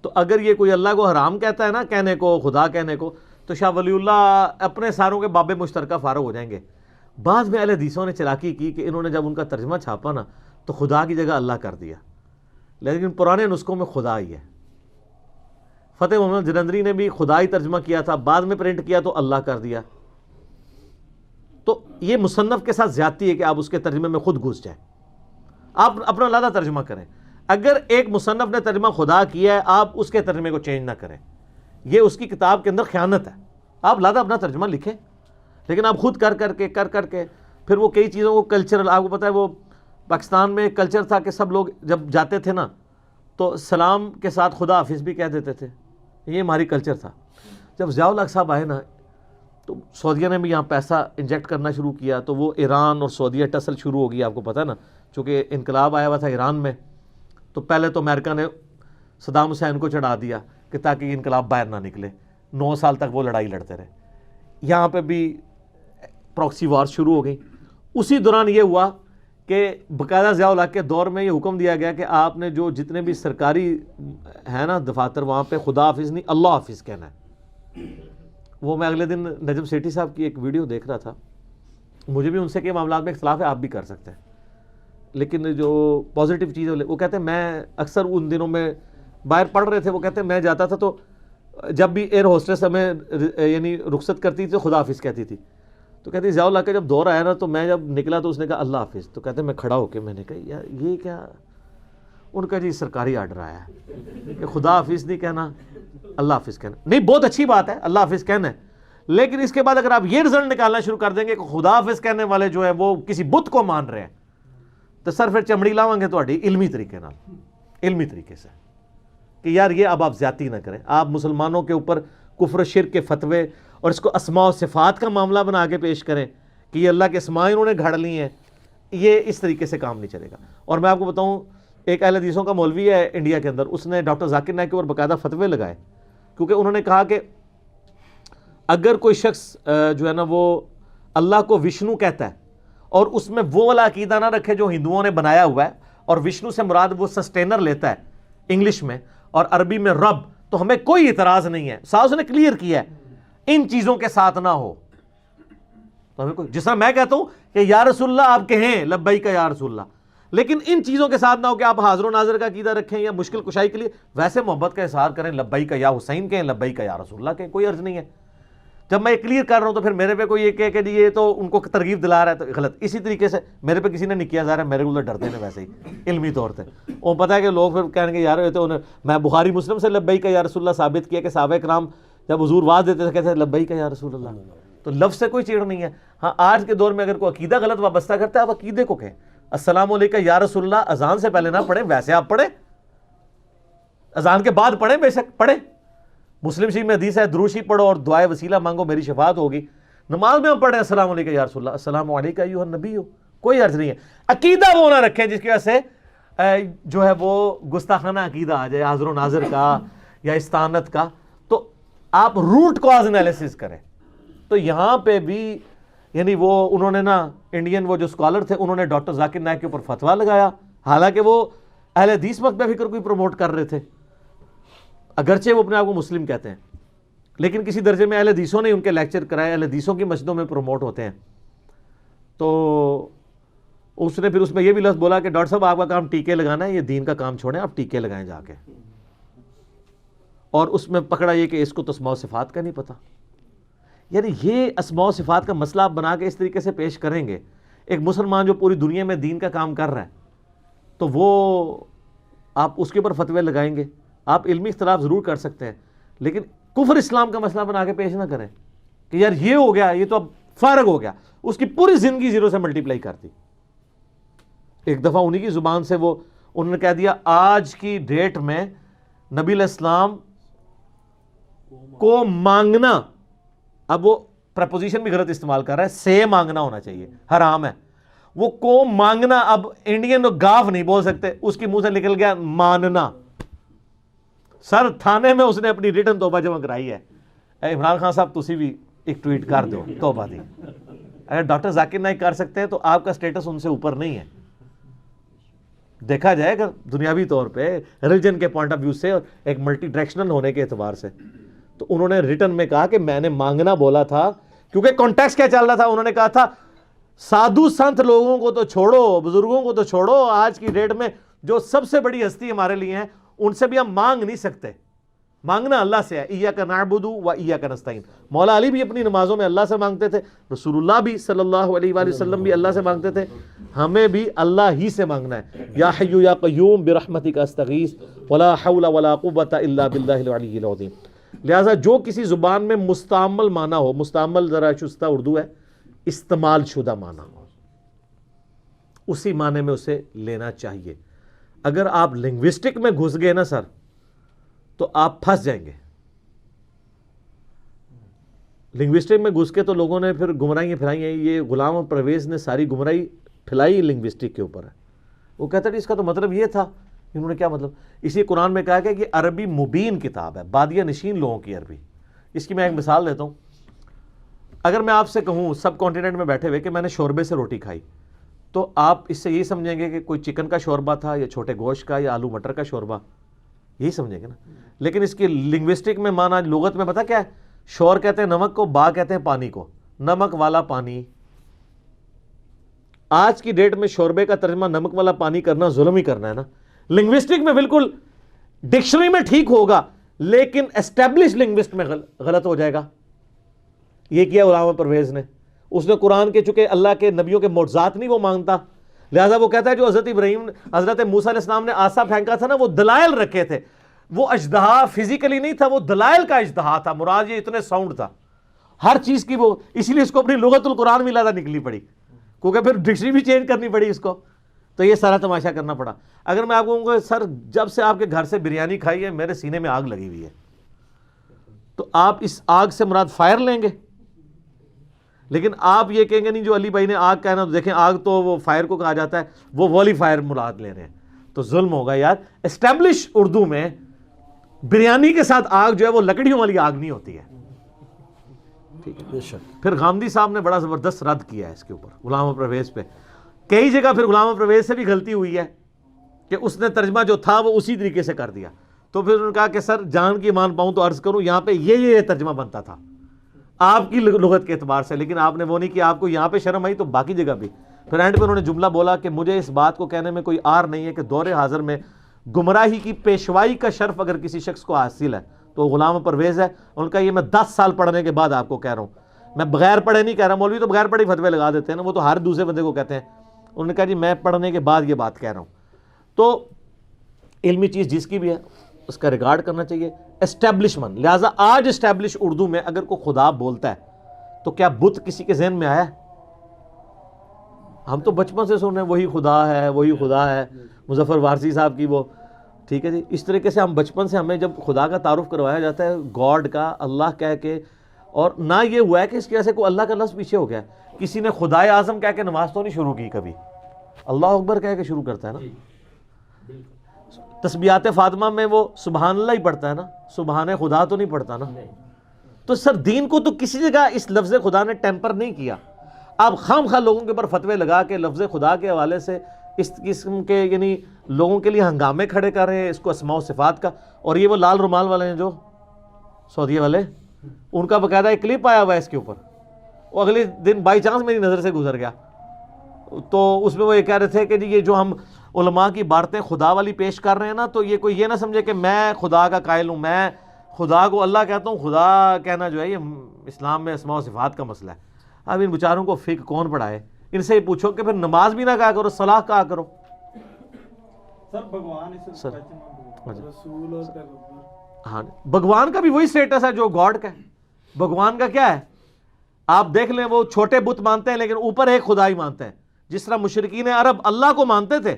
تو اگر یہ کوئی اللہ کو حرام کہتا ہے نا کہنے کو, خدا کہنے کو, تو شاہ ولی اللہ اپنے ساروں کے باب مشترکہ فارغ ہو جائیں گے. بعد میں اہل حدیثوں نے چلاکی کی کہ انہوں نے جب ان کا ترجمہ چھاپا نا تو خدا کی جگہ اللہ کر دیا, لیکن پرانے نسخوں میں خدا ہی ہے. فتح محمد جلندری نے بھی خدا ہی ترجمہ کیا تھا, بعد میں پرنٹ کیا تو اللہ کر دیا. تو یہ مصنف کے ساتھ زیادتی ہے کہ آپ اس کے ترجمے میں خود گھس جائیں, آپ اپنا علیحدہ ترجمہ کریں. اگر ایک مصنف نے ترجمہ خدا کیا ہے, آپ اس کے ترجمے کو چینج نہ کریں, یہ اس کی کتاب کے اندر خیانت ہے. آپ علیحدہ اپنا ترجمہ لکھیں, لیکن آپ خود کر کر کے پھر وہ کئی چیزوں کو کلچرل, آپ کو پتہ ہے وہ پاکستان میں کلچر تھا کہ سب لوگ جب جاتے تھے نا تو سلام کے ساتھ خدا حافظ بھی کہہ دیتے تھے. یہ ہماری کلچر تھا. جب ضیاء الحق صاحب آئے نا تو سعودیہ نے بھی یہاں پیسہ انجیکٹ کرنا شروع کیا, تو وہ ایران اور سعودیہ ٹسل شروع ہو گئی. آپ کو پتہ ہے نا, چونکہ انقلاب آیا ہوا تھا ایران میں, تو پہلے تو امریکہ نے صدام حسین کو چڑھا دیا کہ تاکہ یہ انقلاب باہر نہ نکلے. 9 سال تک وہ لڑائی لڑتے رہے. یہاں پہ بھی پراکسی وار شروع ہو گئی. اسی دوران یہ ہوا کہ باقاعدہ ضیاء الحق کے دور میں یہ حکم دیا گیا کہ آپ نے جو جتنے بھی سرکاری ہیں نا دفاتر, وہاں پہ خدا حافظ نہیں اللہ حافظ کہنا ہے. وہ میں اگلے دن نجم سیٹھی صاحب کی ایک ویڈیو دیکھ رہا تھا, مجھے بھی ان سے کہ معاملات میں اختلاف ہے, آپ بھی کر سکتے ہیں, لیکن جو پازیٹیو چیز ہے وہ کہتے ہیں, میں اکثر ان دنوں میں باہر پڑھ رہے تھے, وہ کہتے ہیں میں جاتا تھا تو جب بھی ایئر ہوسٹس ہمیں یعنی رخصت کرتی تھی تو خدا حافظ کہتی تھی. تو کہتے ہیں ضیاء الحق کا جب دور آیا نا تو میں جب نکلا تو اس نے کہا اللہ حافظ. تو کہتے ہیں میں کھڑا ہو کے میں نے کہا یار یہ کیا, ان کا جی سرکاری آرڈر آیا ہے کہ خدا حافظ نہیں کہنا اللہ حافظ کہنا. نہیں, بہت اچھی بات ہے اللہ حافظ کہنا ہے, لیکن اس کے بعد اگر آپ یہ رزلٹ نکالنا شروع کر دیں گے کہ خدا حافظ کہنے والے جو ہے وہ کسی بت کو مان رہے ہیں, تو سر پھر چمڑی لاؤں گے تھوڑی علمی طریقے سے کہ یار یہ اب آپ زیادتی نہ کریں. آپ مسلمانوں کے اوپر کفر و شرک کے فتوے اور اس کو اسماء و صفات کا معاملہ بنا کے پیش کریں کہ یہ اللہ کے اسماء انہوں نے گھڑ لی ہیں, یہ اس طریقے سے کام نہیں چلے گا. اور میں آپ کو بتاؤں, ایک اہل حدیثوں کا مولوی ہے انڈیا کے اندر, اس نے ڈاکٹر ذاکر نائک کے اوپر باقاعدہ فتوے لگائے, کیونکہ انہوں نے کہا کہ اگر کوئی شخص جو ہے نا وہ اللہ کو وشنو کہتا ہے اور اس میں وہ والا عقیدہ نہ رکھے جو ہندوؤں نے بنایا ہوا ہے, اور وشنو سے مراد وہ سسٹینر لیتا ہے انگلش میں اور عربی میں رب, تو ہمیں کوئی اعتراض نہیں ہے. صاحب نے کلیئر کیا ہے ان چیزوں کے ساتھ نہ ہو. تو ہمیں کوئی, جس طرح میں کہتا ہوں کہ یا رسول اللہ آپ کہیں لبیک یا رسول اللہ, لیکن ان چیزوں کے ساتھ نہ ہو کہ آپ حاضر و ناظر کا عقیدہ رکھیں یا مشکل کشائی کے لیے ویسے محبت کا اظہار کریں, لبیک یا حسین کہیں, لبیک یا رسول اللہ کہیں, کوئی عرض نہیں ہے. جب میں کلیئر کر رہا ہوں تو پھر میرے پہ کوئی یہ کہے کہ یہ تو ان کو ترغیب دلا رہا ہے, تو غلط. اسی طریقے سے میرے پہ کسی نے نہیں کیا, ظاہر ہے میرے کو تو ڈرتے ہیں ویسے ہی علمی طور پہ. وہ پتہ ہے کہ لوگ پھر کہیں گے یار تو میں بخاری مسلم سے لبیک یا رسول اللہ ثابت کیا کہ صحابہ کرام جب حضور واز دیتے تھے کہتے ہیں لبیک یا رسول اللہ, تو لفظ سے کوئی چیڑ نہیں ہے. ہاں آج کے دور میں اگر کوئی عقیدہ غلط وابستہ کرتا ہے, آپ عقیدے کو کہیں السلام علیکم یا رسول اللہ اذان سے پہلے نہ پڑھیں, ویسے آپ پڑھیں, اذان کے بعد پڑھیں, بے شک پڑھیں. مسلم شریف میں حدیث ہے دروشی پڑھو اور دعائے وسیلہ مانگو میری شفاعت ہوگی. نماز میں ہم پڑھ رہے ہیں السلام علیکم یا رسول اللہ, السلام علیکم ایھا النبی, کوئی عرض نہیں ہے. عقیدہ وہ نہ رکھیں جس کی وجہ سے جو ہے وہ گستاخانہ عقیدہ آ جائے حاضر و ناظر کا یا استعانت کا. تو آپ روٹ کاز انالیسس کریں. تو یہاں پہ بھی یعنی وہ انہوں نے نا انڈین وہ جو اسکالر تھے انہوں نے ڈاکٹر ذاکر نائک کے اوپر فتویٰ لگایا, حالانکہ وہ اہل حدیث مکتبہ فکر کو پروموٹ کر رہے تھے, اگرچہ وہ اپنے آپ کو مسلم کہتے ہیں, لیکن کسی درجے میں اہل حدیثوں نے ان کے لیکچر کرائے, اہل حدیثوں کی مسجدوں میں پروموٹ ہوتے ہیں. تو اس نے پھر اس میں یہ بھی لفظ بولا کہ ڈاکٹر صاحب آپ کا کام ٹیکے لگانا ہے, یہ دین کا کام چھوڑیں, آپ ٹیکے لگائیں جا کے. اور اس میں پکڑا یہ کہ اس کو تو اسماء و صفات کا نہیں پتہ. یعنی یہ اسماء و صفات کا مسئلہ آپ بنا کے اس طریقے سے پیش کریں گے, ایک مسلمان جو پوری دنیا میں دین کا کام کر رہا ہے, تو وہ آپ اس کے اوپر فتوے لگائیں گے. آپ علمی اختلاف ضرور کر سکتے ہیں, لیکن کفر اسلام کا مسئلہ بنا کے پیش نہ کریں کہ یار یہ ہو گیا، یہ تو اب فارغ ہو گیا، اس کی پوری زندگی زیرو سے ملٹیپلائی کر دی. ایک دفعہ انہی کی زبان سے وہ انہوں نے کہہ دیا آج کی ڈیٹ میں نبی علیہ السلام کو مانگنا، اب وہ پریپوزیشن بھی غلط استعمال کر رہا ہے، سے مانگنا ہونا چاہیے، حرام ہے. وہ کو مانگنا، اب انڈین گاف نہیں بول سکتے، اس کی منہ سے نکل گیا ماننا. سر تھانے میں اس نے اپنی ریٹن توبہ جمع کرائی ہے. اے عمران خان صاحب تسی بھی ایک ٹویٹ کر دو توبہ دی. اگر ڈاکٹر ذاکر نائک کر سکتے ہیں تو آپ کا سٹیٹس ان سے اوپر نہیں ہے. دیکھا جائے اگر دنیاوی طور پہ ریلیجن کے پوائنٹ آف ویو سے اور ایک ملٹی ڈائریکشنل ہونے کے اعتبار سے، تو انہوں نے ریٹن میں کہا کہ میں نے مانگنا بولا تھا، کیونکہ کانٹیکسٹ کیا چل رہا تھا. انہوں نے کہا تھا سادھو سنت لوگوں کو تو چھوڑو، بزرگوں کو تو چھوڑو، آج کی ڈیٹ میں جو سب سے بڑی ہستی ہمارے لیے ہیں ان سے بھی ہم مانگ نہیں سکتے. مانگنا اللہ سے ہے، ایاک نعبد و ایاک نستعین. مولا علی بھی اپنی نمازوں میں اللہ سے مانگتے تھے، رسول اللہ بھی صلی اللہ علیہ وآلہ وسلم بھی اللہ سے مانگتے تھے. ہمیں بھی اللہ ہی سے مانگنا ہے. یا حی یا قیوم برحمتک استغیث ولا حول ولا قوۃ الا باللہ العلی العظیم. لہٰذا جو کسی زبان میں مستعمل معنی ہو، مستعمل ذرا شستہ اردو ہے، استعمال شدہ معنی ہو، اسی معنی میں اسے لینا چاہیے. اگر آپ لنگوسٹک میں گھس گئے نا سر تو آپ پھنس جائیں گے. لنگوسٹک میں گھس کے تو لوگوں نے پھر گمراہیاں پھیلائی ہیں. یہ غلام پرویز نے ساری گمراہی پھیلائی لنگوسٹک کے اوپر ہے. وہ کہتا ہے اس کا تو مطلب یہ تھا. انہوں نے کیا مطلب؟ اسی قرآن میں کہا کہ یہ عربی مبین کتاب ہے، بادیہ نشین لوگوں کی عربی. اس کی میں ایک مثال دیتا ہوں. اگر میں آپ سے کہوں سب کانٹیننٹ میں بیٹھے ہوئے کہ میں نے شوربے سے روٹی کھائی، تو آپ اس سے یہی سمجھیں گے کہ کوئی چکن کا شوربہ تھا یا چھوٹے گوشت کا یا آلو مٹر کا شوربہ، یہی سمجھیں گے نا. لیکن اس کی لنگوسٹک میں معنی لغت میں پتہ کیا ہے؟ شور کہتے ہیں نمک کو، با کہتے ہیں پانی کو. نمک والا پانی. آج کی ڈیٹ میں شوربے کا ترجمہ نمک والا پانی کرنا ظلم ہی کرنا ہے نا. لنگوسٹک میں بالکل ڈکشنری میں ٹھیک ہوگا، لیکن اسٹیبلش لنگوسٹ میں غلط ہو جائے گا. یہ کیا علامہ پرویز نے. اس نے قرآن کے چونکہ اللہ کے نبیوں کے معجزات نہیں وہ مانگتا، لہٰذا وہ کہتا ہے جو حضرت ابراہیم، حضرت موسیٰ علیہ السلام نے عصا پھینکا تھا نا، وہ دلائل رکھے تھے. وہ اژدہا فزیکلی نہیں تھا، وہ دلائل کا اژدہا تھا. مراد یہ اتنے ساؤنڈ تھا ہر چیز کی. وہ اسی لیے اس کو اپنی لغت القرآن میں لادہ نکلی پڑی، کیونکہ پھر ڈکشنری بھی چینج کرنی پڑی اس کو. تو یہ سارا تماشا کرنا پڑا. اگر میں آپ کو کہوں گا سر جب سے آپ کے گھر سے بریانی کھائی ہے میرے سینے میں آگ لگی ہوئی ہے، تو آپ اس آگ سے مراد فائر لیں گے. لیکن آپ یہ کہیں گے نہیں جو علی بھائی نے آگ کہنا، تو دیکھیں آگ تو وہ فائر کو کہا جاتا ہے، وہ والی فائر مراد لے رہے ہیں، تو ظلم ہوگا یار. اسٹیبلش اردو میں بریانی کے ساتھ آگ جو ہے وہ لکڑیوں والی آگ نہیں ہوتی ہے. ٹھیک ہے. پھر غامدی صاحب نے بڑا زبردست رد کیا ہے اس کے اوپر غلام پرویز پہ. کئی جگہ پھر غلام پرویز سے بھی غلطی ہوئی ہے کہ اس نے ترجمہ جو تھا وہ اسی طریقے سے کر دیا. تو پھر انہوں نے کہا کہ سر جان کی مان پاؤں تو عرض کروں یہاں پہ یہ ترجمہ بنتا تھا آپ کی لغت کے اعتبار سے، لیکن آپ نے وہ نہیں کیا. آپ کو یہاں پہ شرم آئی تو باقی جگہ بھی. پھر اینڈ پہ انہوں نے جملہ بولا کہ مجھے اس بات کو کہنے میں کوئی آر نہیں ہے کہ دور حاضر میں گمراہی کی پیشوائی کا شرف اگر کسی شخص کو حاصل ہے تو غلام پرویز ہے. ان کا یہ میں 10 سال پڑھنے کے بعد آپ کو کہہ رہا ہوں، میں بغیر پڑھے نہیں کہہ رہا. مولوی تو بغیر پڑھے فتوے لگا دیتے ہیں نا، وہ تو ہر دوسرے بندے کو کہتے ہیں. انہوں نے کہا جی میں پڑھنے کے بعد یہ بات کہہ رہا ہوں. تو علمی چیز جس کی بھی ہے اس کا ریگارڈ کرنا چاہیے. اسٹیبلشمنٹ. لہٰذا آج اسٹیبلش اردو میں اگر کوئی خدا بولتا ہے تو کیا بت کسی کے ذہن میں آیا ہے؟ ہم تو بچپن سے سن رہے ہیں وہی خدا ہے، وہی خدا ہے. مظفر وارثی صاحب کی وہ ٹھیک ہے جی. اس طریقے سے ہم بچپن سے ہمیں جب خدا کا تعارف کروایا جاتا ہے گاڈ کا، اللہ کہہ کے، اور نہ یہ ہوا ہے کہ اس کی وجہ سے کوئی اللہ کا لفظ پیچھے ہو گیا. کسی نے خدائے اعظم کہہ کے نماز تو نہیں شروع کی کبھی، اللہ اکبر کہہ کے شروع کرتا ہے نا. تسبیحات فاطمہ میں وہ سبحان اللہ ہی پڑھتا ہے نا، سبحان خدا تو نہیں پڑھتا نا. تو سر دین کو تو کسی جگہ اس لفظ خدا نے ٹیمپر نہیں کیا. آپ خام خواہ لوگوں کے اوپر فتوے لگا کے لفظ خدا کے حوالے سے اس قسم کے یعنی لوگوں کے لیے ہنگامے کھڑے کر رہے ہیں اس کو اسماء و صفات کا. اور یہ وہ لال رومال والے ہیں جو سعودیہ والے، ان کا باقاعدہ ایک کلپ آیا ہوا ہے اس کے اوپر. وہ اگلے دن بائی چانس میری نظر سے گزر گیا، تو اس میں وہ یہ کہہ رہے تھے کہ جی یہ جو ہم علماء کی باتیں خدا والی پیش کر رہے ہیں نا، تو یہ کوئی یہ نہ سمجھے کہ میں خدا کا قائل ہوں، میں خدا کو اللہ کہتا ہوں. خدا کہنا جو ہے یہ اسلام میں اسماء و صفات کا مسئلہ ہے. اب ان بیچاروں کو فقہ کون پڑھائے؟ ان سے یہ پوچھو کہ پھر نماز بھی نہ کہا کرو، صلاح کہا کرو. سر بھگوان اس رسول اور پیغمبر، ہاں بھگوان کا بھی وہی سٹیٹس ہے جو گاڈ کا ہے. بھگوان کا کیا ہے آپ دیکھ لیں وہ چھوٹے بت مانتے ہیں لیکن اوپر ایک خدا ہی مانتے ہیں. جس طرح مشرکین عرب اللہ کو مانتے تھے,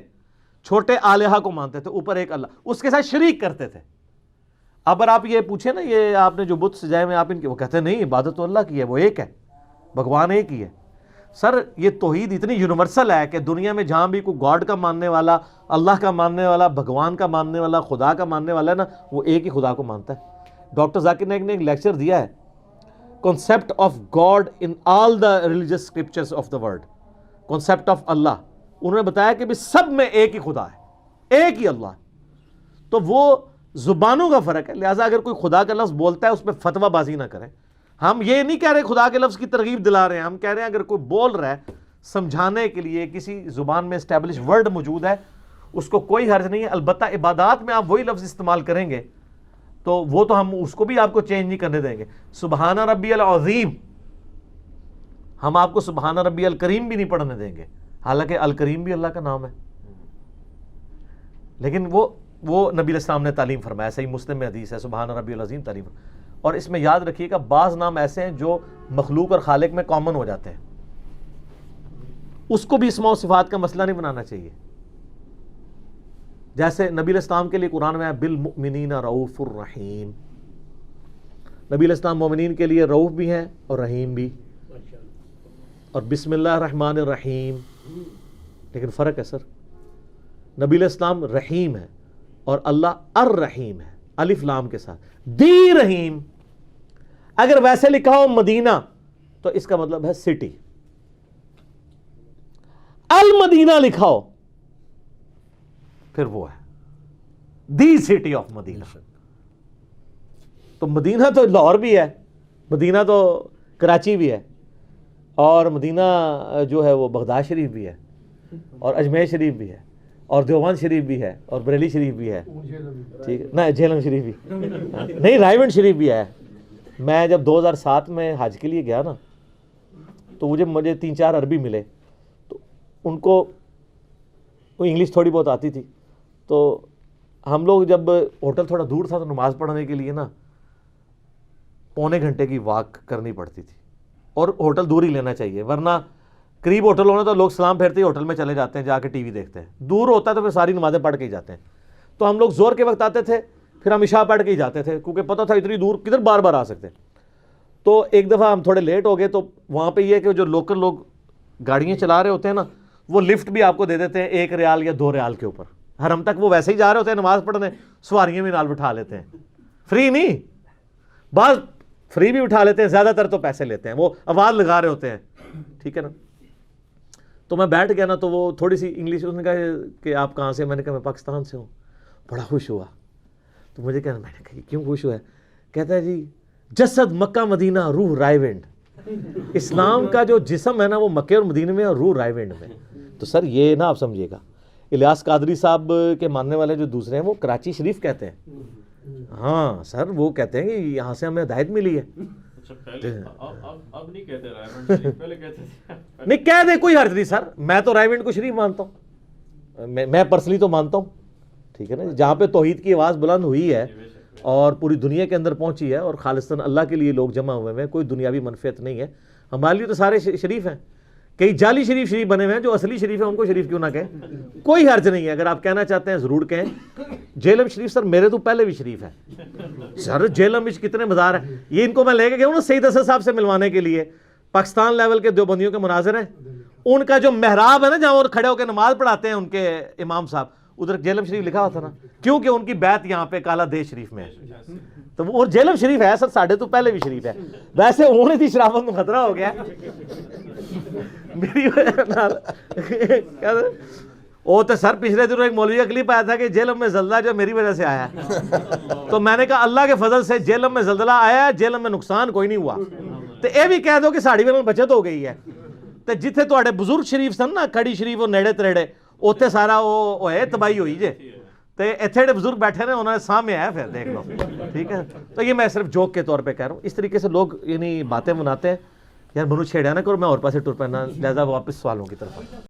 چھوٹے آلہہ کو مانتے تھے, اوپر ایک اللہ, اس کے ساتھ شریک کرتے تھے. اگر آپ یہ پوچھیں نا یہ آپ نے جو بت سجائے ہوئے آپ ان کے, وہ کہتے ہیں نہیں عبادت تو اللہ کی ہے, وہ ایک ہے, بھگوان ایک ہی ہے. سر یہ توحید اتنی یونیورسل ہے کہ دنیا میں جہاں بھی کوئی گاڈ کا ماننے والا, اللہ کا ماننے والا, بھگوان کا ماننے والا, خدا کا ماننے والا ہے نا, وہ ایک ہی خدا کو مانتا ہے. ڈاکٹر ذاکر نائک نے ایک لیکچر دیا ہے, concept of God in all the religious scriptures of the world, concept of Allah. انہوں نے بتایا کہ بھی سب میں ایک ہی خدا ہے, ایک ہی اللہ ہے. تو وہ زبانوں کا فرق ہے, لہٰذا اگر کوئی خدا کا لفظ بولتا ہے اس پہ فتویٰ بازی نہ کریں. ہم یہ نہیں کہہ رہے خدا کے لفظ کی ترغیب دلا رہے ہیں, ہم کہہ رہے ہیں اگر کوئی بول رہا ہے سمجھانے کے لیے, کسی زبان میں اسٹیبلش ورڈ موجود ہے, اس کو کوئی حرج نہیں ہے. البتہ عبادات میں آپ وہی لفظ استعمال کریں گے تو وہ تو ہم اس کو بھی آپ کو چینج نہیں کرنے دیں گے. سبحان ربی العظیم, ہم آپ کو سبحان ربی الکریم بھی نہیں پڑھنے دیں گے, حالانکہ الکریم بھی اللہ کا نام ہے. لیکن وہ نبی علیہ السلام نے تعلیم فرمایا, صحیح مسلم میں حدیث ہے, سبحان ربی العظیم تعلیم. اور اس میں یاد رکھیے گا بعض نام ایسے ہیں جو مخلوق اور خالق میں کامن ہو جاتے ہیں, اس کو بھی اسماء و صفات کا مسئلہ نہیں بنانا چاہیے. جیسے نبی علیہ السلام کے لیے قرآن میں ہے بالمؤمنین رؤوف الرحیم, نبی علیہ السلام مومنین کے لیے رؤوف بھی ہیں اور رحیم بھی. اور بسم اللہ الرحمن الرحیم, لیکن فرق ہے سر, نبی علیہ السلام رحیم ہے اور اللہ الرحیم ہے, الف لام کے ساتھ, دی رحیم. اگر ویسے لکھا ہو مدینہ تو اس کا مطلب ہے سٹی, المدینہ لکھا ہو پھر وہ ہے دی سٹی آف مدینہ. تو مدینہ تو لاہور بھی ہے, مدینہ تو کراچی بھی ہے, اور مدینہ جو ہے وہ بغداد شریف بھی ہے, اور اجمیر شریف بھی ہے, اور دیوبند شریف بھی ہے, اور بریلی شریف بھی ہے, ٹھیک ہے نا, جہلم شریف بھی نہیں, رائے گنج شریف بھی ہے. میں جب 2007 میں حج کے لیے گیا نا تو مجھے 3-4 عربی ملے, تو ان کو وہ انگلش تھوڑی بہت آتی تھی, تو ہم لوگ جب ہوٹل تھوڑا دور تھا تو نماز پڑھنے کے لیے نا پونے گھنٹے کی واک کرنی پڑتی تھی, اور ہوٹل دور ہی لینا چاہیے, ورنہ قریب ہوٹل ہونا تو لوگ سلام پھیرتے ہی ہوٹل میں چلے جاتے ہیں, جا کے ٹی وی دیکھتے ہیں. دور ہوتا ہے تو پھر ساری نمازیں پڑھ کے ہی جاتے ہیں. تو ہم لوگ زور کے وقت آتے تھے, پھر ہم عشاء پڑھ کے ہی جاتے تھے, کیونکہ پتہ تھا اتنی دور کدھر بار بار آ سکتے. تو ایک دفعہ ہم تھوڑے لیٹ ہو گئے, تو وہاں پہ یہ ہے کہ جو لوکل لوگ گاڑیاں چلا رہے ہوتے ہیں نا, وہ لفٹ بھی آپ کو دے دیتے ہیں 1 ریال یا 2 ریال کے اوپر. حرم تک وہ ویسے ہی جا رہے ہوتے ہیں نماز پڑھنے, سواریاں بھی نال بٹھا لیتے ہیں, فری نہیں, بعض فری بھی اٹھا لیتے ہیں, زیادہ تر تو پیسے لیتے ہیں, وہ آواز لگا رہے ہوتے ہیں, ٹھیک ہے نا. تو میں بیٹھ گیا نا, تو وہ تھوڑی سی انگلش, اس نے کہا کہ آپ کہاں سے, میں نے کہا میں پاکستان سے ہوں. بڑا خوش ہوا. تو مجھے کہنا, میں نے کہا کیوں خوش ہوا ہے؟ کہتا ہے جی جسد مکہ مدینہ روح رائیونڈ, اسلام کا جو جسم ہے نا وہ مکے اور مدینہ میں اور روح رائیونڈ میں. تو سر یہ نا آپ سمجھیے گا, الیاس قادری صاحب کے ماننے والے جو دوسرے ہیں وہ کراچی شریف کہتے ہیں. ہاں سر, وہ کہتے ہیں کہ یہاں سے ہمیں ہدایت ملی ہے. اب نہیں کہتے رائیونڈ شریف, پہلے کہتے تھے. نہیں کہہ دے, کوئی حرج نہیں سر, میں تو رائیونڈ کو شریف مانتا ہوں, میں پرسنلی تو مانتا ہوں, ٹھیک ہے نا. جہاں پہ توحید کی آواز بلند ہوئی ہے اور پوری دنیا کے اندر پہنچی ہے, اور خالصتاً اللہ کے لیے لوگ جمع ہوئے ہیں, کوئی دنیاوی منفعت نہیں ہے. ہمارے لیے تو سارے شریف ہیں, کئی جعلی شریف بنے ہوئے ہیں, جو اصلی شریف ہیں ان کو شریف کیوں نہ کہیں, کوئی حرج نہیں ہے. اگر آپ کہنا چاہتے ہیں ضرور کہیں. جہلم شریف سر میرے تو پہلے بھی شریف ہے سر, جہلم میں کتنے مزار ہیں. یہ ان کو میں لے کے گیا ہوں نا سید اسد صاحب سے ملوانے کے لیے, پاکستان لیول کے دیوبندیوں کے مناظر ہیں, ان کا جو محراب ہے نا جہاں وہ کھڑے ہو کے نماز پڑھاتے ہیں ان کے امام صاحب, ادھر جہلم شریف لکھا ہوتا نا, کیونکہ ان کی بیعت یہاں پہ کالا دیش شریف میں ہے. تو وہ جہلم شریف ہے سر, ساڑھے تو پہلے بھی شریف ہے. ویسے انہوں نے شرافت میں خطرہ ہو گیا میری وہ تو سر پچھلے دنوں ایک مولوی کا کلپ آیا تھا کہ جہلم میں زلزلہ جو میری وجہ سے آیا, تو میں نے کہا اللہ کے فضل سے جہلم میں زلزلہ آیا ہے, جہلم میں نقصان کوئی نہیں ہوا. تو یہ بھی کہہ دو کہ ساڑی میں بچت ہو گئی ہے. تو جتھے تواڈے بزرگ شریف سن نا, کھڑی شریف اور نیڑے تریڑے, اوتھے سارا وہ ہے تباہی ہوئی جے. تو ایتھے بزرگ بیٹھے نے, انہوں نے سامنے آیا, پھر دیکھ لو, ٹھیک ہے. تو یہ میں صرف جوک کے طور پہ کہہ رہا ہوں. اس طریقے سے لوگ یعنی باتیں بناتے ہیں, یار منو چھیڑیا نہ کرو, میں اور پاسے ٹر پہنا, لہذا واپس سوالوں کی طرف.